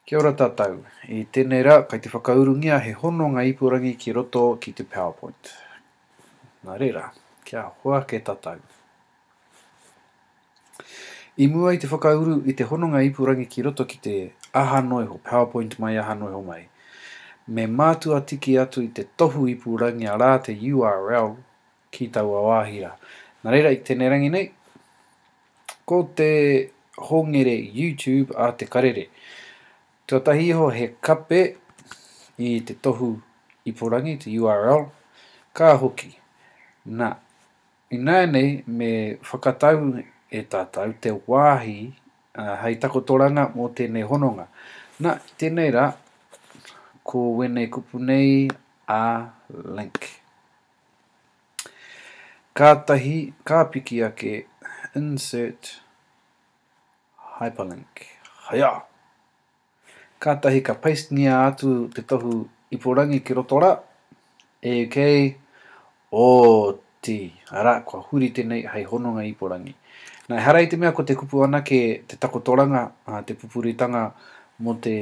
Kia ora tātou, I tēnei rā, kai te whakaurungia he hononga ipurangi ki roto ki te PowerPoint. Nā reira, kia hoa ke tātou. I mua I te whakauru I te hononga ipurangi ki roto ki te aha noiho, PowerPoint mai aha noiho mai. Me mātua tiki atu I te tohu ipurangi a rā te URL ki tau awāhira. Nā reira I tēnei rangi nei, ko te hongere YouTube a te karere. Tuatahi iho he kape I te tohu ipurangi, te URL, ka hoki. Nā, I nei me whakatau e tātou te wāhi hei takotoranga mō tēnei hononga. Nā, tēnei rā, ko wene kupu nei a link. Kātahi, ka piki ake, insert hyperlink. Haia! Kātahi ka paste ngia atu te tohu ipurangi ki roto rā, e kei oti. Ara, kua huri tēnei hei hononga ipurangi. Nā harai te mea ko te kupu ana ke te takotoranga, te pupuritanga mo te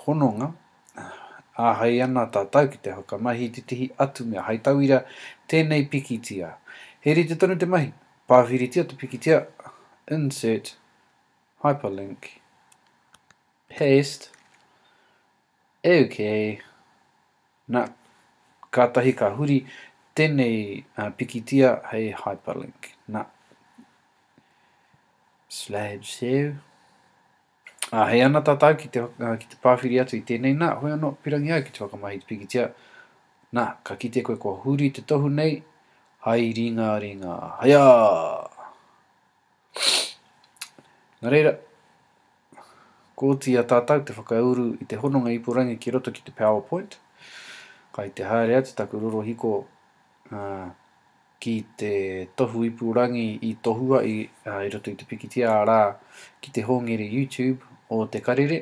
hononga, a hei ana tātou ki te whakamahi titihi atu mea hei tauira tēnei pikitia. Heri te tonu te mahi, pāwhiritia te pikitia, insert hyperlink, paste, okay. Nā, kātahi ka huri tēnei pikitia hei hyperlink. Nā, slide share. Hei ana tātou ki te pāwhiri atu I tēnei nā, hoi anō pirangi au ki te whakamahi te pikitia. Nā, ka kite koe kua huri te tohu nei, hai ringa ringa, haia! Nā reira, ko tia tātou te whakauru I te hononga ipurangi ki roto ki te PowerPoint. Kai te haere atu taku roro hiko ki te tohu ipurangi I tohua I roto I te pikitia a rā ki te hongere YouTube o te karere.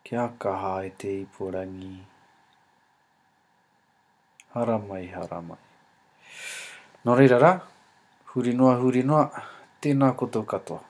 Kia kaha e te ipurangi. Haramai, haramai. Nō reira rā, huri noa, tēnā koutou katoa.